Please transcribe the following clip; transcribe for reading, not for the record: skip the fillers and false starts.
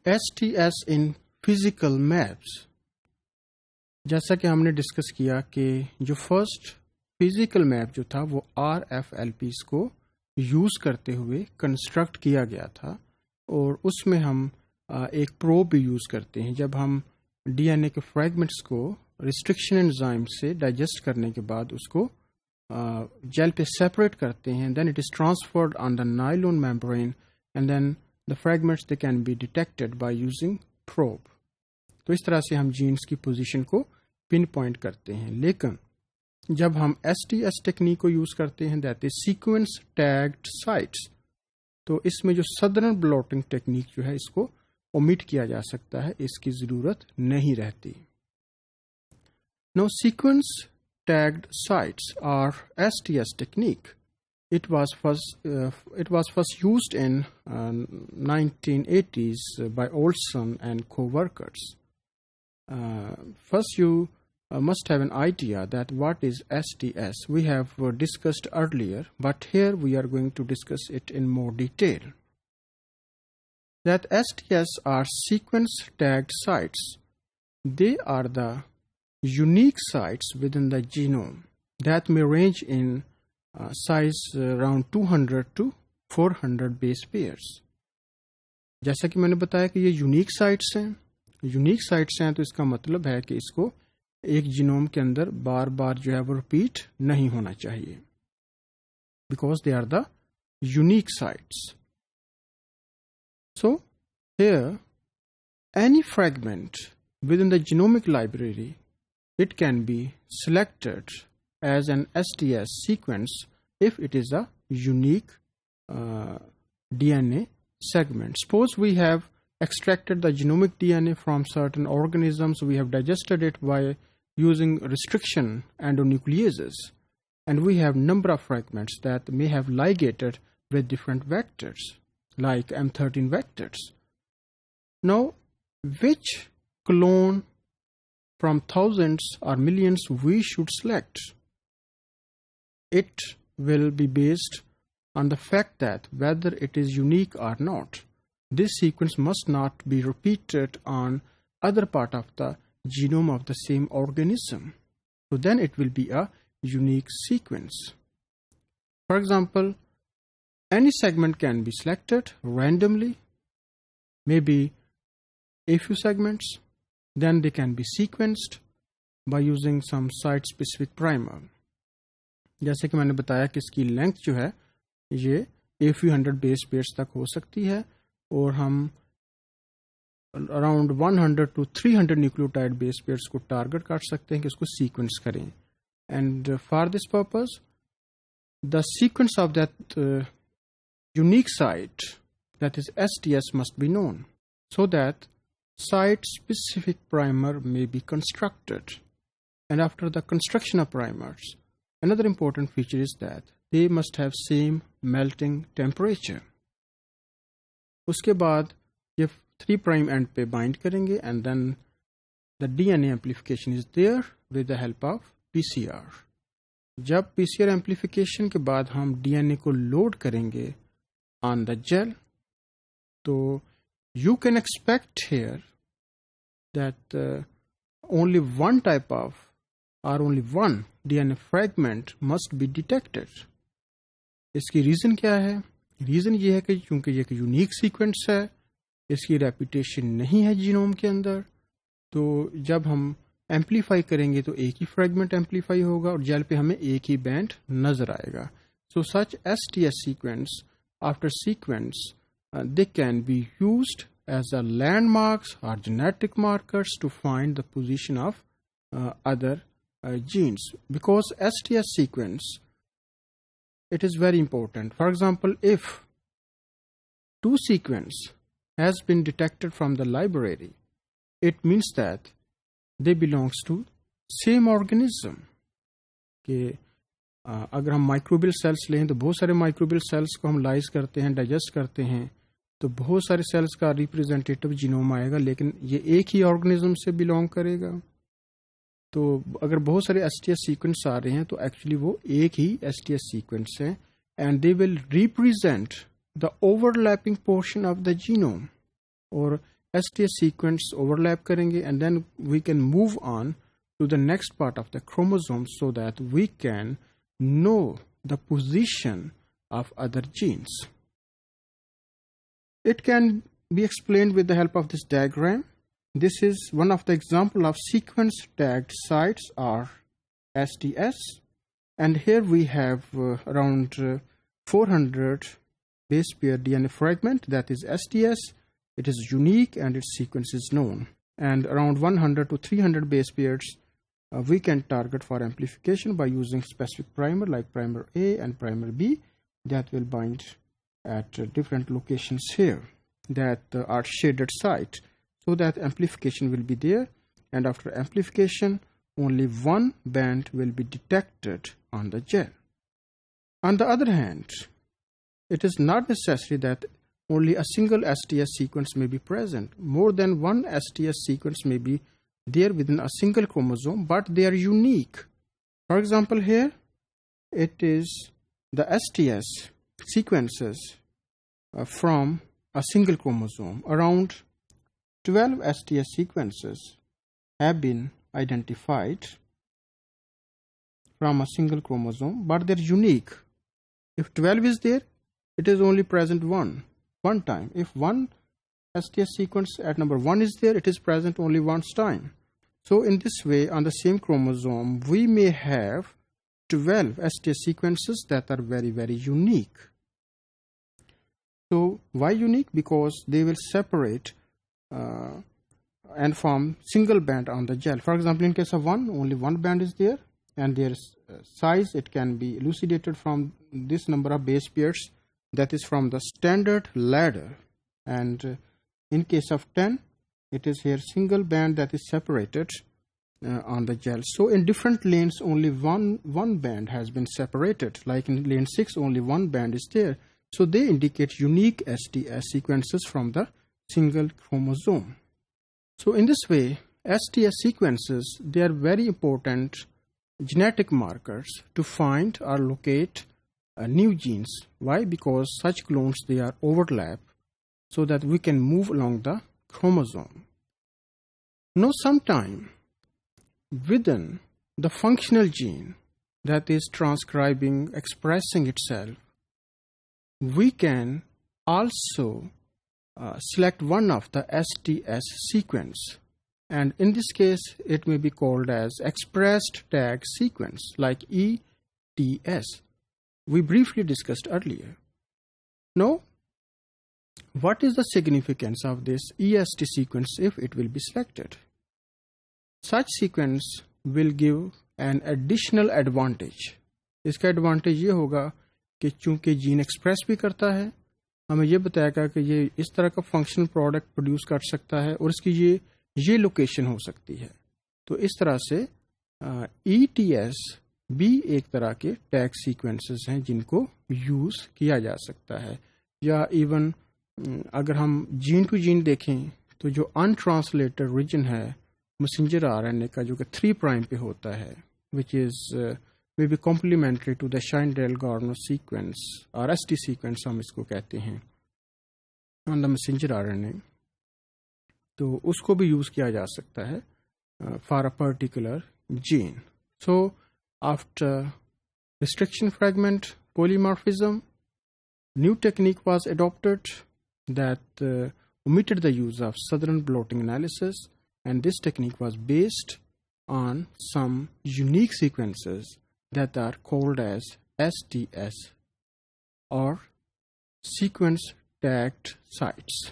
STS in physical maps। जैसा कि हमने डिस्कस किया कि जो फर्स्ट फिजिकल मैप जो था वो RFLPs को यूज़ करते हुए कंस्ट्रक्ट किया गया था, और उसमें हम एक प्रोब भी यूज़ करते हैं। जब हम DNA के फ्रैगमेंट्स को रिस्ट्रिक्शन एंजाइम से डाइजेस्ट करने के बाद उसको जेल पे सेपरेट करते हैं, then it is transferred on the nylon membrane and then the fragments they can be detected by using probe. तो इस तरह से हम जीन्स की पोजीशन को पिन पॉइंट करते हैं। लेकिन जब हम STS टेक्निक को यूज़ करते हैं, that is sequence tagged sites, तो इसमें जो सदर्न ब्लॉटिंग टेक्निक जो है इसको ओमिट किया जा सकता है, इसकी ज़रूरत नहीं रहती। No sequence tagged sites or STS technique. It was first used in 1980s by Olson and co-workers. First, you must have an idea that what is STS. We have discussed earlier, but here we are going to discuss it in more detail. That STS are sequence tagged sites. They are the unique sites within the genome that may range in size around 200 to 400 base pairs. जैसा कि मैंने बताया कि ये unique sites हैं, तो इसका मतलब है कि इसको एक जीनोम के अंदर बार बार जो है वो रिपीट नहीं होना चाहिए, because they are the unique sites. So here any fragment within the genomic library, it can be selected as an STS sequence if it is a unique DNA segment. Suppose we have extracted the genomic DNA from certain organisms, we have digested it by using restriction endonucleases, and we have number of fragments that may have ligated with different vectors, like M13 vectors. Now, which clone from thousands or millions we should select? It will be based on the fact that whether it is unique or not, this sequence must not be repeated on other part of the genome of the same organism. So then it will be a unique sequence. For example, any segment can be selected randomly, maybe a few segments. Then they can be sequenced by using some site-specific primer. जैसे कि मैंने बताया कि इसकी length जो है ये a few hundred base pairs तक हो सकती है, और हम around 100 to 300 nucleotide base pairs को टारगेट कर सकते हैं कि इसको सीक्वेंस करें. And for this purpose, the sequence of that unique site, that is STS, must be known, so that site-specific primer may be constructed. And after the construction of primers, another important feature is that they must have same melting temperature. उसके बाद ये 3' end पे bind करेंगे, and then the DNA amplification is there with the help of PCR. जब PCR amplification के बाद हम DNA को load करेंगे on the gel, तो you can expect here that only one type of or only one DNA fragment must be detected. इसकी reason क्या है? रीज़न ये है कि क्योंकि ये एक यूनिक सीक्वेंस है, इसकी रेपिटेशन नहीं है जीनोम के अंदर, तो जब हम एम्पलीफाई करेंगे तो एक ही फ्रैगमेंट एम्पलीफाई होगा और जेल पे हमें एक ही बैंड नज़र आएगा. सो सच STS sequence after sequence they can be used as a landmarks or genetic markers to find the position of other genes. Because STS sequence, it is very important. For example, if two sequence has been detected from the library, it means that they belongs to same organism. कि अगर हम microbial sales लें तो बहुत सारे microbial sales को हम lies करते हैं, डाइजेस्ट करते हैं, तो बहुत सारे सेल्स का रिप्रेजेंटेटिव जीनोम आएगा, लेकिन ये एक ही ऑर्गेनिज्म से बिलोंग करेगा. तो अगर बहुत सारे STS सीक्वेंस आ रहे हैं तो एक्चुअली वो एक ही STS सीक्वेंस है, and they will represent the overlapping portion of the genome. और STS sequence overlap करेंगे and then we can move on to the next part of the chromosome so that we can know the position of other genes. It can be explained with the help of this diagram. This is one of the example of sequence tagged sites or STS, and here we have around 400 base pair DNA fragment, that is STS. It is unique and its sequence is known, and around 100 to 300 base pairs we can target for amplification by using specific primer like primer A and primer B that will bind at different locations here that are shaded sites, so that amplification will be there, and after amplification only one band will be detected on the gel. On the other hand, it is not necessary that only a single STS sequence may be present. More than one STS sequence may be there within a single chromosome, but they are unique. For example, here it is the STS sequences from a single chromosome. Around 12 STS sequences have been identified from a single chromosome, but they're unique. If 12 is there, it is only present one time. If one STS sequence at number 1 is there, it is present only once time. So in this way, on the same chromosome, we may have 12 STS sequences that are very, very unique. So why unique? Because they will separate and form single band on the gel. For example, in case of 1, only one band is there, and their size, it can be elucidated from this number of base pairs, that is from the standard ladder. And in case of 10, it is here single band that is separated on the gel. So in different lanes, only one band has been separated. Like in lane 6, only one band is there. So they indicate unique STS sequences from the single chromosome. So in this way, STS sequences, they are very important genetic markers to find or locate new genes. Why? Because such clones, they are overlap so that we can move along the chromosome. Now, sometime within the functional gene that is transcribing, expressing itself, we can also select one of the STS sequence, and in this case it may be called as expressed tag sequence like ETS. We briefly discussed earlier. Now, what is the significance of this EST sequence if it will be selected? Such sequence will give an additional advantage. इसका advantage ये होगा कि चूंकि gene express भी करता है, हमें ये बताएगा कि ये इस तरह का फंक्शनल प्रोडक्ट प्रोड्यूस कर सकता है और इसकी ये लोकेशन हो सकती है. तो इस तरह से ETS भी एक तरह के टैग सीक्वेंसेस हैं जिनको यूज़ किया जा सकता है. या इवन अगर हम जीन टू जीन देखें तो जो अनट्रांसलेटेड रीजन है मैसेंजर RNA का, जो कि 3 प्राइम पे होता है, which is may be complementary to the Shine-Dalgarno sequence or ST sequence हम इसको कहते हैं on the messenger RNA. तो उसको भी यूज़ किया जा सकता है for a particular gene. So after restriction fragment polymorphism, new technique was adopted that omitted the use of Southern blotting analysis, and this technique was based on some unique sequences that are called as STS or sequence tagged sites.